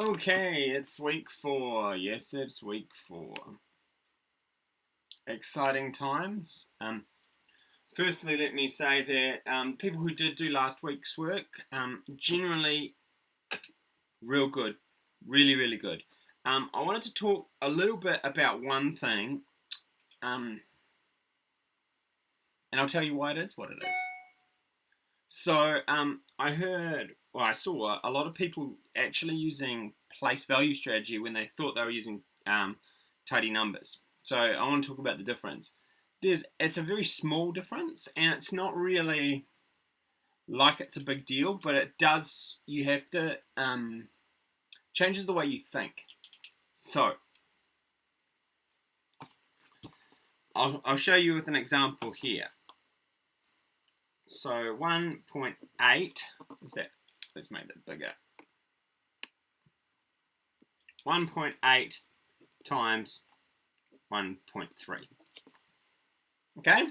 Okay, it's week 4. Yes, it's week 4. Exciting times. Firstly, let me say that people who did do last week's work, generally real good. Really, really good. I wanted to talk a little bit about one thing, and I'll tell you why it is what it is. So, I saw a lot of people actually using place value strategy when they thought they were using tidy numbers. So, I want to talk about the difference. It's a very small difference, and it's not really like it's a big deal, but it does. You have to changes the way you think. So, I'll show you with an example here. So 1.8 is that? Let's make that bigger. 1.8 times 1.3. Okay,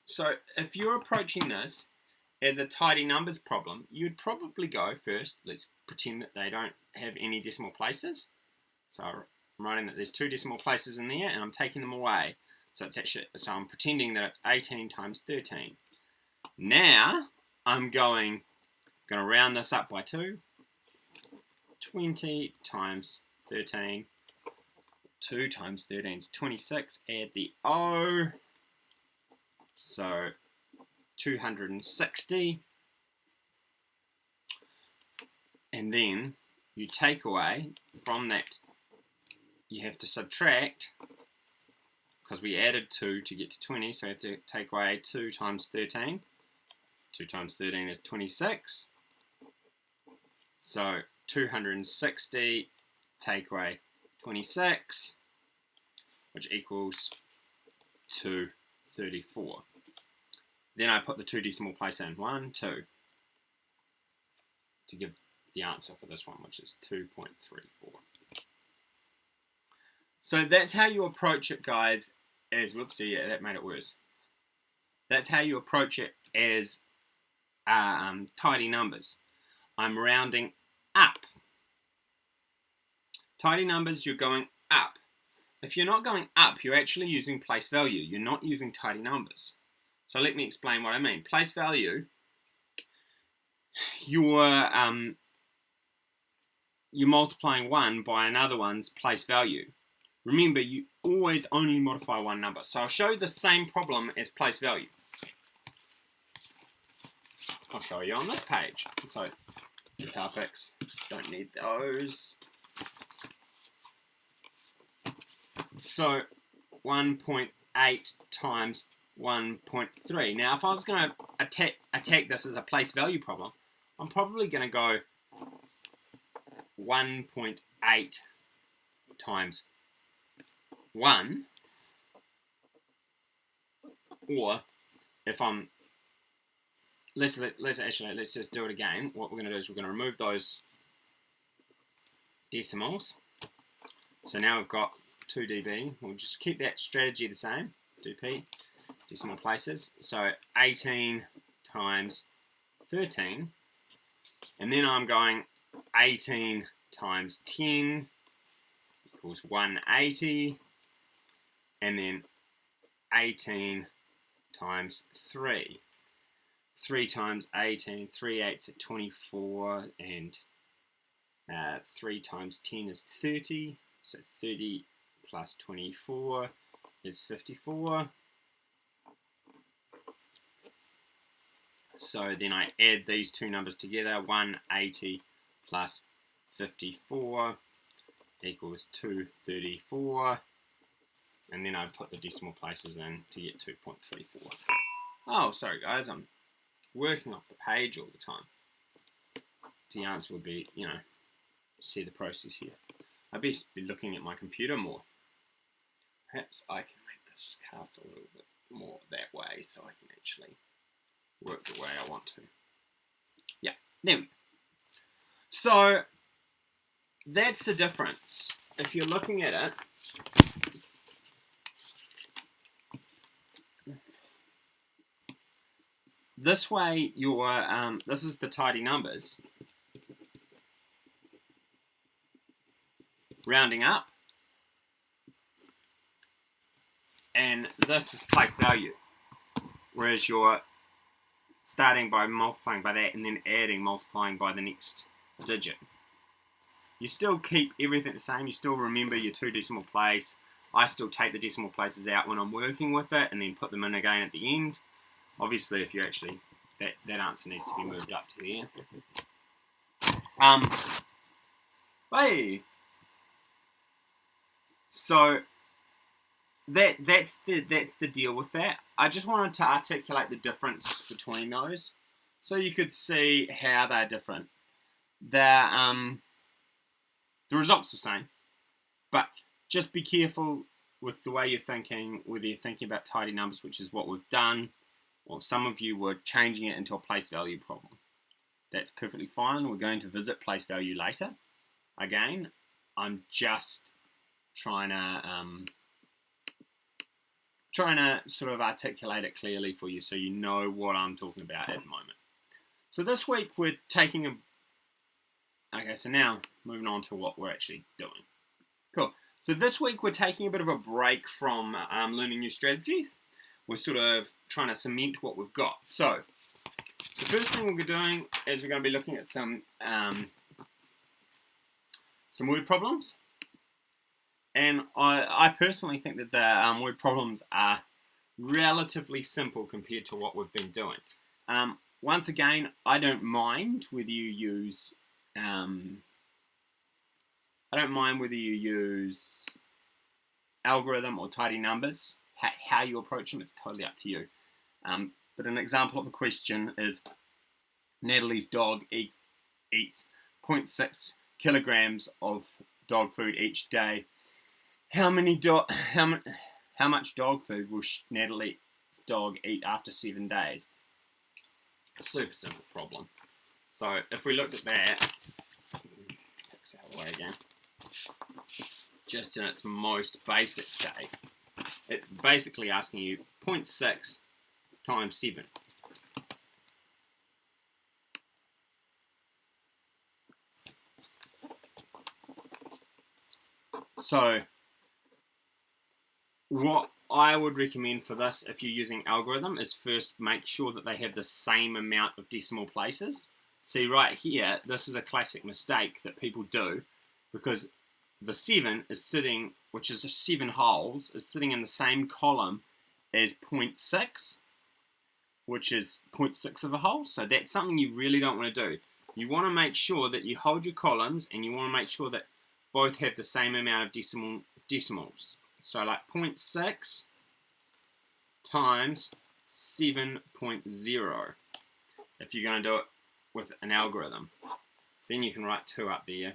so if you're approaching this as a tidy numbers problem, you'd probably go first. Let's pretend that they don't have any decimal places. So I'm writing that there's 2 decimal places in there, and I'm taking them away. So I'm pretending that it's 18 times 13. Now I'm going to round this up by 2. 20 times 13. 2 times 13 is 26. Add the O. So 260. And then you take away from that. You have to subtract, because we added 2 to get to 20, so you have to take away 2 times 13. 2 times 13 is 26. So 260 take away 26, which equals 234. Then I put the 2 decimal place in, 1, 2, to give the answer for this one, which is 2.34. So that's how you approach it, guys, whoopsie, yeah, that made it worse. That's how you approach it as tidy numbers. I'm rounding up. Tidy numbers, you're going up. If you're not going up, you're actually using place value. You're not using tidy numbers. So let me explain what I mean. Place value, you're multiplying one by another one's place value. Remember, you always only modify one number. So I'll show you the same problem as place value. I'll show you on this page. So the topics, don't need those. So 1.8 times 1.3. Now, if I was going to attack this as a place value problem, I'm probably going to go 1.8 times 1, or if I'm let's just do it again. What we're going to do is we're going to remove those decimals. So now we've got 2 dB. We'll just keep that strategy the same. 2p decimal places. So 18 times 13, and then I'm going 18 times 10 equals 180. And then 18 times 3. 3 times 18, 3 8s are 24, and 3 times 10 is 30. So 30 plus 24 is 54. So then I add these two numbers together. 180 plus 54 equals 234. And then I put the decimal places in to get 2.34. Oh, sorry guys, I'm working off the page all the time. The answer would be, see the process here. I'd best be looking at my computer more. Perhaps I can make this cast a little bit more that way so I can actually work the way I want to. Yeah, there we go. So, that's the difference. If you're looking at it, this way, this is the tidy numbers. rounding up, and this is place value, whereas you're starting by multiplying by that and then multiplying by the next digit. You still keep everything the same. You still remember your 2 decimal place. I still take the decimal places out when I'm working with it and then put them in again at the end. Obviously, if you actually, that answer needs to be moved up to here. Hey. So that's the deal with that. I just wanted to articulate the difference between those, so you could see how they're different. The result's the same, but just be careful with the way you're thinking, whether you're thinking about tidy numbers, which is what we've done, or some of you were changing it into a place value problem. That's perfectly fine. We're going to visit place value later. Again, I'm just trying to sort of articulate it clearly for you so you know what I'm talking about at the moment. So this week we're taking a... Okay, so now moving on to what we're actually doing. Cool. So this week we're taking a bit of a break from learning new strategies. We're sort of trying to cement what we've got. So the first thing we'll be doing is we're going to be looking at some word problems. And I personally think that the word problems are relatively simple compared to what we've been doing. Once again, I don't mind whether you use algorithm or tidy numbers. How you approach them, it's totally up to you. But an example of a question is Natalie's dog eats 0.6 kilograms of dog food each day. How much dog food will Natalie's dog eat after 7 days? A super simple problem. So if we looked at that, picks out away again, just in its most basic state, it's basically asking you 0.6 times 7. So what I would recommend for this, if you're using algorithm, is first make sure that they have the same amount of decimal places. See right here, this is a classic mistake that people do, because the 7 is sitting, which is 7 wholes, is sitting in the same column as 0.6, which is 0.6 of a whole. So that's something you really don't want to do. You want to make sure that you hold your columns, and you want to make sure that both have the same amount of decimals. So like 0.6 times 7.0, if you're going to do it with an algorithm. Then you can write 2 up there,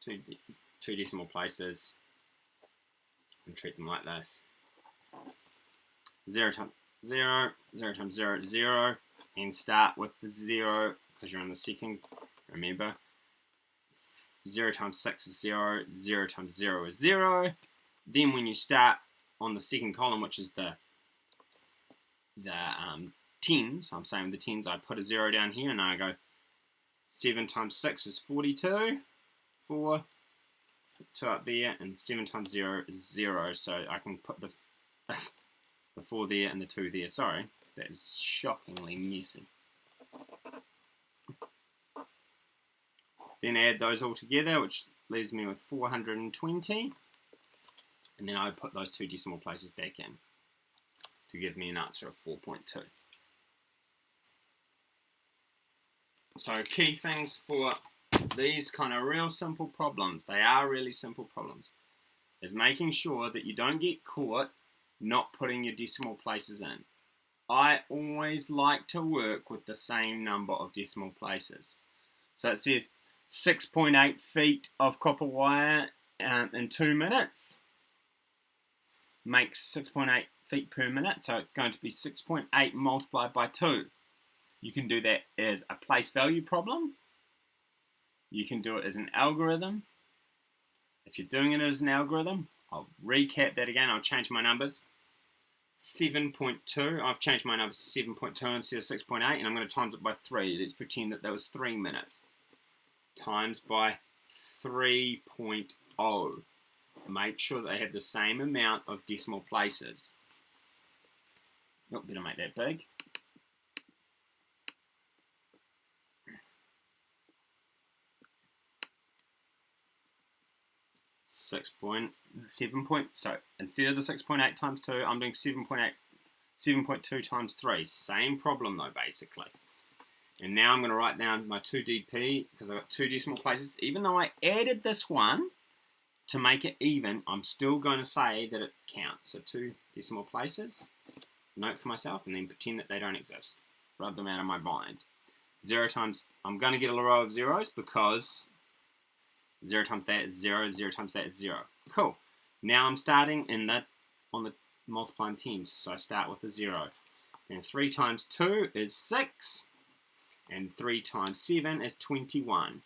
two decimal places, and treat them like this. 0 times 0, 0 times 0 is 0, and start with the 0 because you're on the second. Remember, 0 times 6 is 0, 0 times 0 is 0. Then when you start on the second column, which is the tens, I'm saying the tens, I put a 0 down here, and I go 7 times 6 is 42, 4, 2 up there, and 7 times 0 is 0, so I can put the 4 there and the 2 there. Sorry, that is shockingly messy. Then add those all together, which leaves me with 420, and then I put those 2 decimal places back in to give me an answer of 4.2. So key things for these kind of real simple problems, they are really simple problems, is making sure that you don't get caught not putting your decimal places in. I always like to work with the same number of decimal places. So it says 6.8 feet of copper wire in 2 minutes makes 6.8 feet per minute, so it's going to be 6.8 multiplied by 2. You can do that as a place value problem. You can do it as an algorithm. If you're doing it as an algorithm, I'll recap that again. I'll change my numbers. 7.2, I've changed my numbers to 7.2 instead of 6.8, and I'm going to times it by 3. Let's pretend that was 3 minutes. Times by 3.0. Make sure they have the same amount of decimal places. Oh, better make that big. 6.7. So instead of the 6.8 times 2, I'm doing 7.2 times 3. Same problem though, basically. And now I'm going to write down my 2dp because I've got 2 decimal places. Even though I added this one to make it even, I'm still going to say that it counts. So 2 decimal places. Note for myself, and then pretend that they don't exist. Rub them out of my mind. 0 times, I'm going to get a row of zeros because 0 times that is 0, 0 times that is 0. Cool. Now I'm starting on the multiplying tens, so I start with a 0. And 3 times 2 is 6, and 3 times 7 is 21.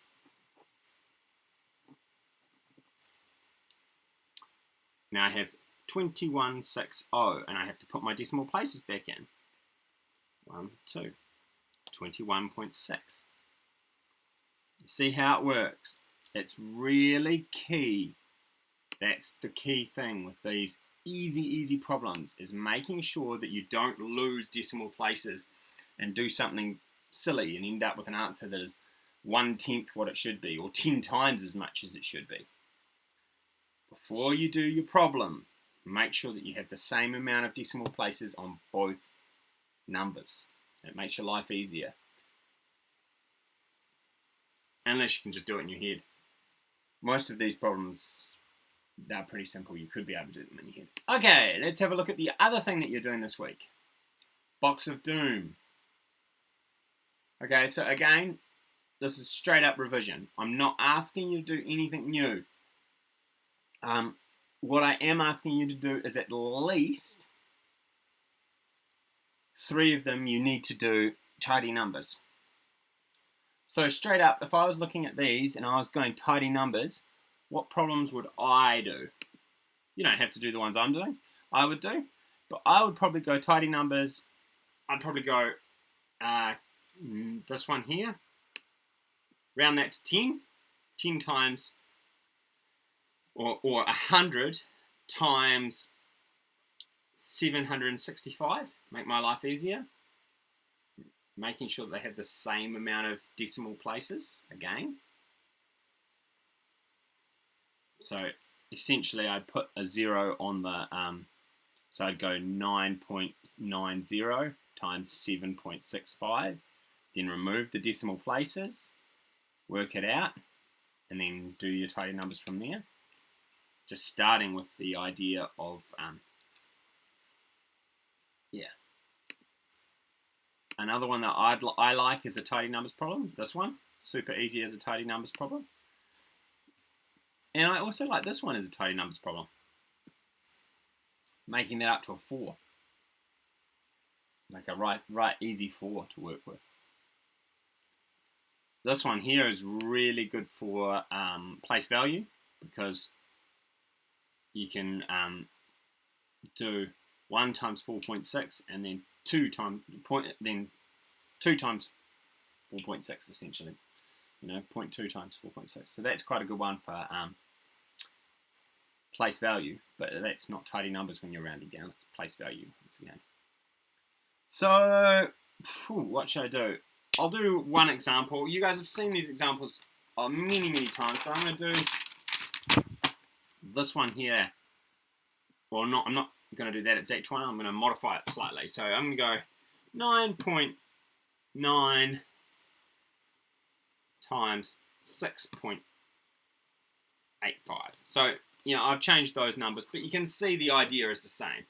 Now I have 2160, and I have to put my decimal places back in. 1, 2, 21.6. See how it works? It's really key. That's the key thing with these easy problems, is making sure that you don't lose decimal places and do something silly and end up with an answer that is 1/10 what it should be, or 10 times as much as it should be. Before you do your problem, make sure that you have the same amount of decimal places on both numbers. It makes your life easier. Unless you can just do it in your head. Most of these problems, they're pretty simple. You could be able to do them in your head. Okay, let's have a look at the other thing that you're doing this week. Box of Doom. Okay, so again, this is straight up revision. I'm not asking you to do anything new. What I am asking you to do is at least 3 of them you need to do tidy numbers. So straight up, if I was looking at these and I was going tidy numbers, what problems would I do? You don't have to do the ones I'm doing. I would do. But I would probably go tidy numbers. I'd probably go this one here. Round that to 10. 10 times, or 100 times 765. Make my life easier. Making sure that they have the same amount of decimal places, again. So essentially I'd put a 0 on the, so I'd go 9.90 times 7.65, then remove the decimal places, work it out, and then do your tidy numbers from there. Just starting with the idea of, Another one that I like is a tidy numbers problem. This one, super easy as a tidy numbers problem. And I also like this one as a tidy numbers problem. Making that up to a 4. Like a right easy 4 to work with. This one here is really good for place value, because you can do 1 times 4.6 and then 2 times 4.6 essentially. 0.2 times 4.6. So that's quite a good one for place value, but that's not tidy numbers when you're rounding down. It's place value once again. So what should I do? I'll do one example. You guys have seen these examples many times, but I'm going to do this one here. Well, I'm not going to do that exact one. I'm going to modify it slightly. So I'm going to go 9.9 times 6.85. So, I've changed those numbers, but you can see the idea is the same.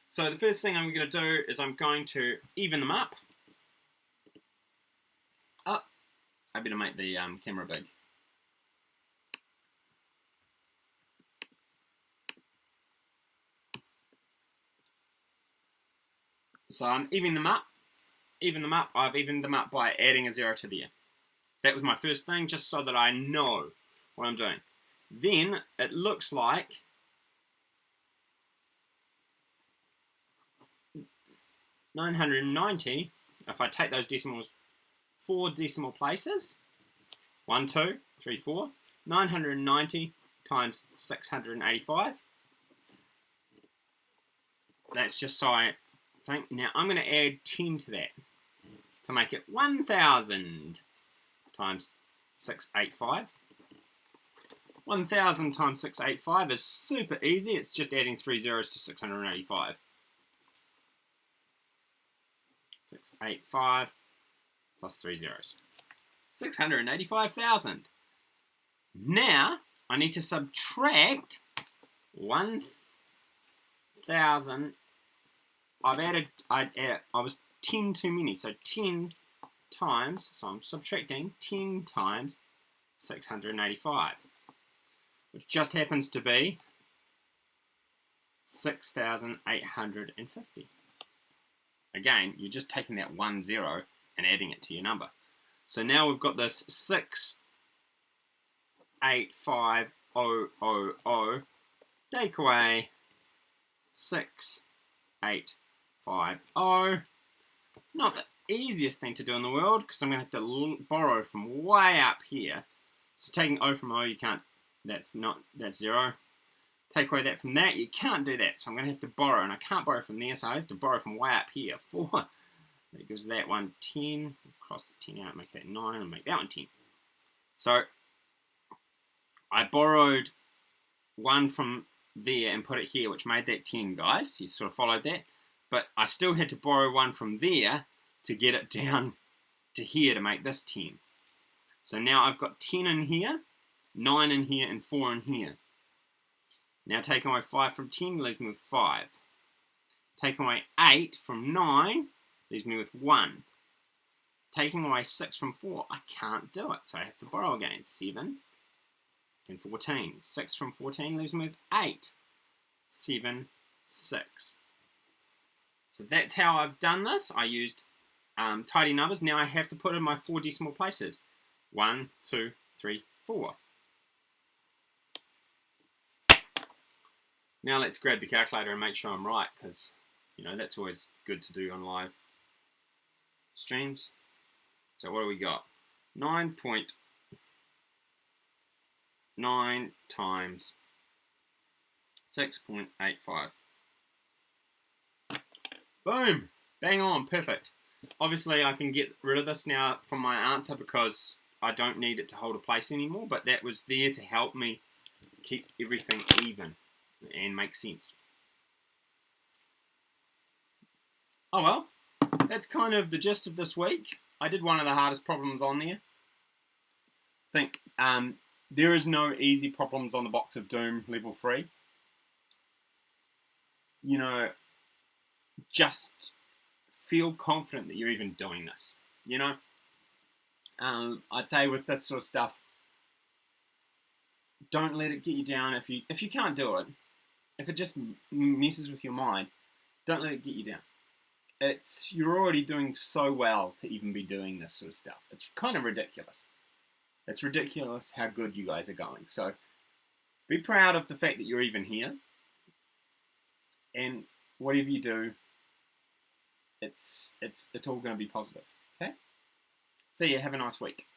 So the first thing I'm going to do is I'm going to even them up. I better make the camera big. So I'm evening them up. I've evened them up by adding a 0 to the end. That was my first thing, just so that I know what I'm doing. Then it looks like 990, if I take those decimals 4 decimal places, 1, 2, 3, 4. 990 times 685. That's just so I think. Now I'm going to add 10 to that to make it 1,000 times 685. 1,000 times 685 is super easy. It's just adding 3 zeros to 685. 685 plus 3 zeros. 685,000. Now I need to subtract 1,000. I was 10 too many, so 10 times, so I'm subtracting 10 times 685, which just happens to be 6,850. Again, you're just taking that 1 0 and adding it to your number. So now we've got this 685,000. Take away 6,850. Not the easiest thing to do in the world, because I'm going to have to borrow from way up here. So taking O from O, you can't, that's 0. Take away that from that, you can't do that. So I'm going to have to borrow, and I can't borrow from there, so I have to borrow from way up here. 4. That gives that one 10. Cross the 10 out, make that 9, and make that one 10. So I borrowed 1 from there and put it here, which made that 10, guys. You sort of followed that. But I still had to borrow 1 from there to get it down to here to make this 10. So now I've got 10 in here, 9 in here, and 4 in here. Now taking away 5 from 10 leaves me with 5. Taking away 8 from 9 leaves me with 1. Taking away 6 from 4, I can't do it, so I have to borrow again. 7 and 14. 6 from 14 leaves me with 8. 7, 6. So that's how I've done this. I used tidy numbers. Now I have to put in my 4 decimal places. 1, 2, 3, 4. Now let's grab the calculator and make sure I'm right, because you know that's always good to do on live streams. So what do we got? 9.9 times 6.85. Boom! Bang on, perfect. Obviously I can get rid of this now from my answer because I don't need it to hold a place anymore, but that was there to help me keep everything even and make sense. Oh well, that's kind of the gist of this week. I did one of the hardest problems on there. I think there is no easy problems on the Box of Doom level 3. You know, just feel confident that you're even doing this. You know, I'd say with this sort of stuff, don't let it get you down. If you can't do it, if it just messes with your mind, don't let it get you down. You're already doing so well to even be doing this sort of stuff. It's kind of ridiculous. It's ridiculous how good you guys are going. So be proud of the fact that you're even here. And whatever you do, it's all going to be positive. Okay? See ya. Have a nice week.